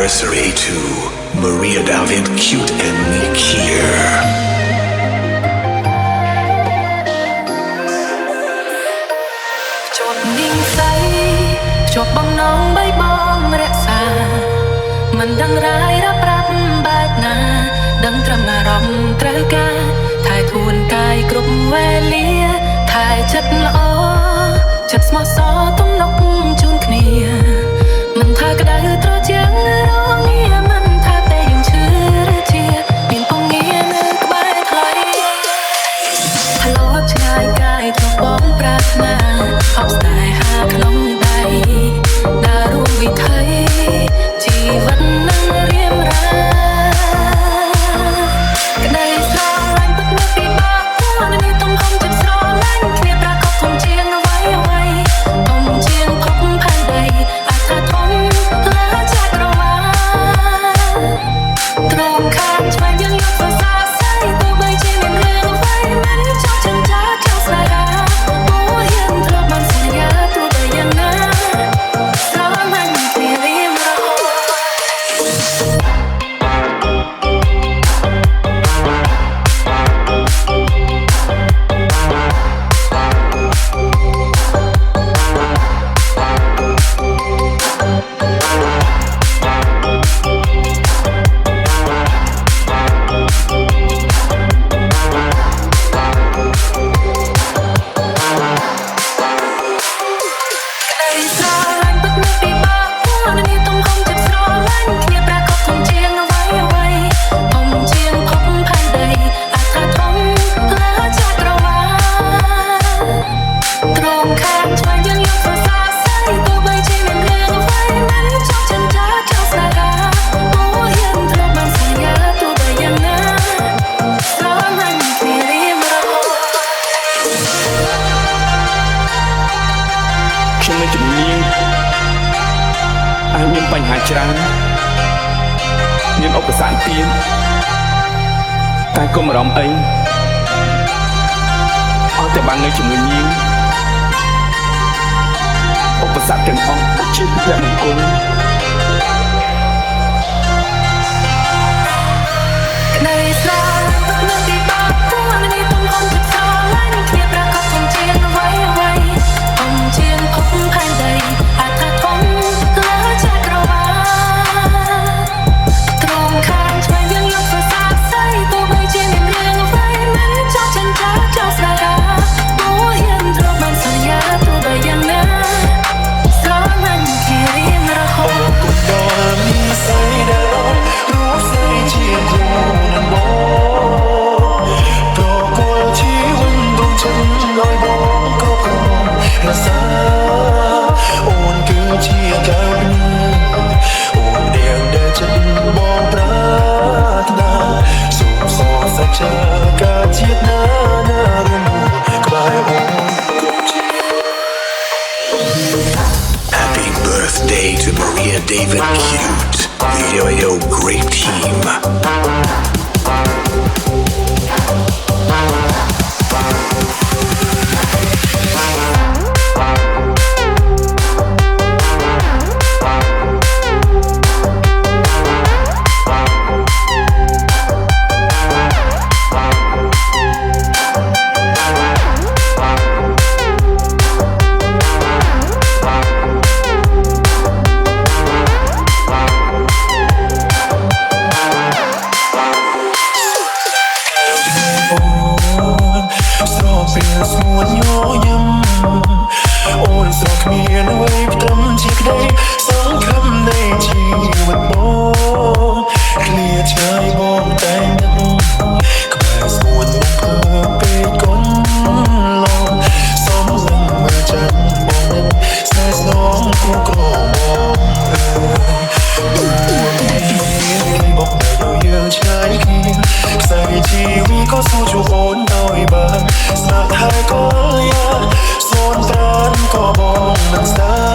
anniversary to Maria David, Cute and Nikia. จดนิ่งใสจบบังน้องใบบองรักษามันดังร้ายรับบาดหน้าดังตรำอารมณ์ตระกาถ่ายทวนกายกรุบเวลีถ่ายจัดละอจัดสมอสอต้องนกจูนเนียมันท่ากระดาษตรอเจียงร้องเงียมันท่าแต่ยังเชื่อระเทียเปลี่ยนปองเงียนึกใบถอยทะเลาะชายกายถูกบ้องปรารถนาออกสไตล์หาขนมใดดารุ่งวิไทยชีวิตนั่งเรียมราก็ได้สร้างแรงปัดมือปีบากหัวนั่นนี่ต้องห้องจุดสร้างแรงเคลียร์ปรากฏคงเชียงเอาไว้ผมเชียงพบภายใดอาจจะทนและจากระวาตรงข้ามชายยังยกภาษาใส่ตัวใบเชียงเรื่องไว้มันชอบฉันจะเจ้าสายดาโอ้เห็นเพราะมันสัญญาตัวใบยังน่าร้องมันเคลียร์เรียมเราបញ្ហាច្រើនមានឧបសគ្គទៀតតែកុំអារម្មណ៍អីអត់តែបាននៅជាមួយនាងឧបសគ្គទាំងអស់ជាភពមង្គលក្តីស្រឡាញ់ទឹកនៅទីបាក់ព្រោះនេះទំហំទឹកស្រឡាញ់គ្នាប្រកបក្នុងជាងអ្វីអ្វីអំជាងភពផែនដីអាចថាធំលើចាក្រវ៉ាត្រង់ខាងឆ្វេងយើងយកប្រសាទស្អីទោះបីជាមានរឿងអ្វីមិនចោះចិនចាចោលស្ដាយរាអូហ៊ានត្រូវបានសន្យាទោះបីយ៉ាងណាស្រឡាញ់គ្នារៀងរហូតគត់ដល់មានស្អីដែលรู้ស្អីជាគូនឹងបងប្រកលជីវិតដួងចិត្តឲ្យបងក៏ក្រំរសាអូនគឺជាកៅអូនដែលចិត្តបងប្រាថ្នាសូមសរសច្ចាការជាតិណារួមក្បែរអូនគ្រប់ជា Happy birthday to Maria David, Cute. Yo, great team. Hãy subscribe cho kênh Ghiền Mì Gõ để không bỏ lỡ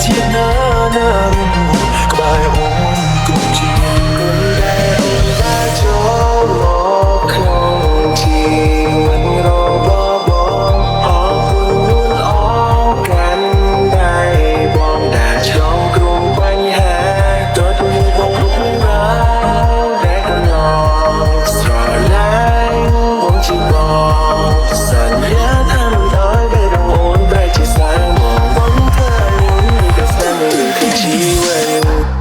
ជាណាណារុំក្បែរអូនគុំជាគុំដែលអូនដែលចូលមកក្នុងជីវិតរបស់បងអរគុណនួនអរកាន់ដែលបងដែលឆ្លងគ្រោះបញ្ហាទទួលបងគ្រប់រឿងរ៉ាវដែលកន្លងស្រឡាញ់បងជាបងសន្យាថាមិនឲ្យបែរអូនបែរជាសាងមកបងថាអូននេះក៏ស្នេហ៍នឹងគឺជីវិត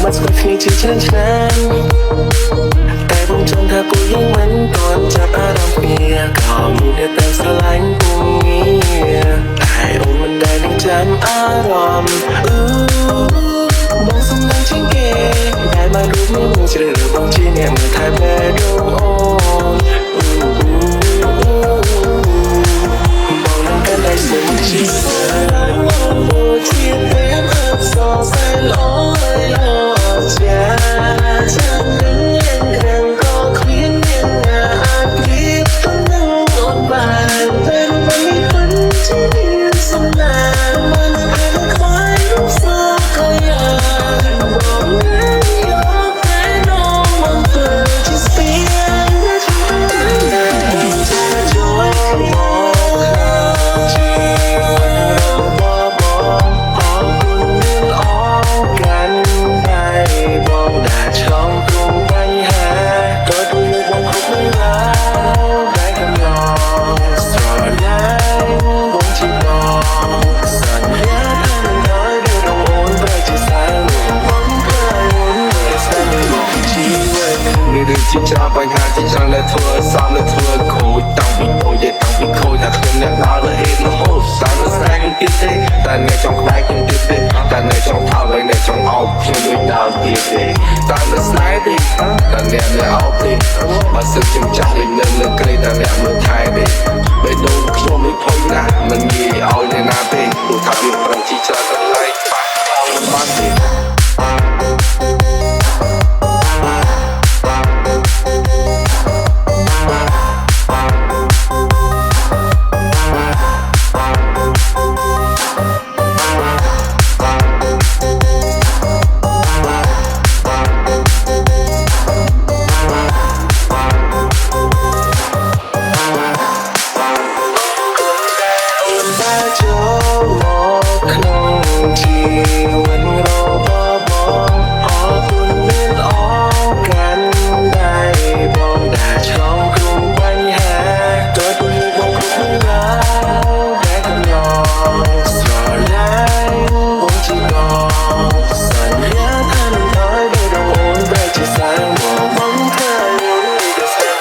មកស្គាល់គ្នាជាច្រើនឆ្នាំតែបងចង់ថាពួកយើងមិនទាន់ចាប់អារម្មណ៍គ្នាក៏មានតែស្រឡាញ់ពុំងារតែអូនមិនដែលនឹងចាំអារម្មណ៍បងសំឡេងជាងគេដែលមករូបនេះមកជ្រើសរើសបងជាអ្នកមើលថែបែដងអូនបងនឹងកាន់តែស្មោះជាបងជាតែអត់សោះសែនអូយចាំនឹងយ៉ាងខាងក៏គ្មានអ្នកណាអាចព្រៀបទៅនឹងអូនបានតែមិនមិនជាមានសំណាងមិនអាចខ្វាយរូបសោកក៏យ៉ាងបងនឹងយកតែនំមកធ្វើជាស្ពានដែលជួយឲ្យជាជួយមកជីវិតរបស់បងអរគុណមានអរកាន់បងដែលឆ្លងគ្រោះបញ្ហាក៏ជួយបងគ្រប់រឿងរ៉ាវដែលកន្លងស្រឡាញ់បងជាបងសន្យាថាមិនឲ្យបែរអូនបែរជាសាងបងព្រៃអូនដែលស្នេហ៍មកជីវិតនេះឬជាច្រើនបញ្ហាជាច្រើនដែលធ្វើសំលើធ្វើខូចតាំងពីតូចតាំងពីខូចថាខ្ញុំអ្នកដើរលើហេតុរហូតតាមស្នេហ៍ខ្ញុំទៀតទេតែអ្នកចង់ក្បែរខ្ញុំទៀតទេតែអ្នកចង់ថោកហើយអ្នកចង់អោបខ្ញុំដូចដើមទៀតទេតាមស្នេហ៍ទេតែអ្នកអោបទេបើសិនខ្ញុំចាស់លេងនៅលើក្រេតែអ្នកមើលថែទេបេះដូងខ្ញុំនេះផុយណាស់មិនងាយឲ្យអ្នកណាទេព្រោះថាវាប្រឹងជីច្រើនកន្លែងប៉ះដល់បានទេចូលមកក្នុងជីវិតរបស់បងអរគុណមានអរកាន់ដែលបងដែលឆ្លងគ្រោះបញ្ហាក៏ជួយបងគ្រប់រឿងរ៉ាវដែលកន្លងស្រឡាញ់បងជាបងសន្យាថាមិនឲ្យបែរអូនបែរជាសាងមកបងថាអូននេះក៏ស្នេហ៍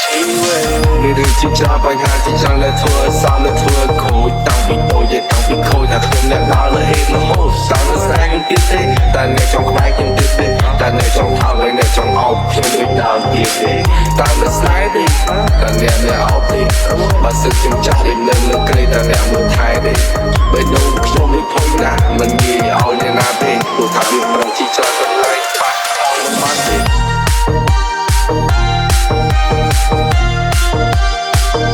ជីវិតនេះឬជាច្រើនបញ្ហាជាច្រើនដែលធ្វើសំលើធ្វើខូចតាំងពីតូចតាំងពីខូចថាខ្ញុំអ្នកដើរលើហេតុរហូតតាមស្នេហ៍ខ្ញុំទៀតទេតែអ្នកចង់ក្បែរខ្ញុំទៀតទេតែអ្នកចង់ថោកហើយអ្នកចង់អោបខ្ញុំដូចដើមទៀតទេតាមស្នេហ៍ទេតែអ្នកអោបទេបើសិនខ្ញុំចាស់លេងនៅលើក្រេតែអ្នកមើលថែទេបេះដូងខ្ញុំនេះផុយណាស់មិនងាយឲ្យអ្នកណាទេព្រោះថា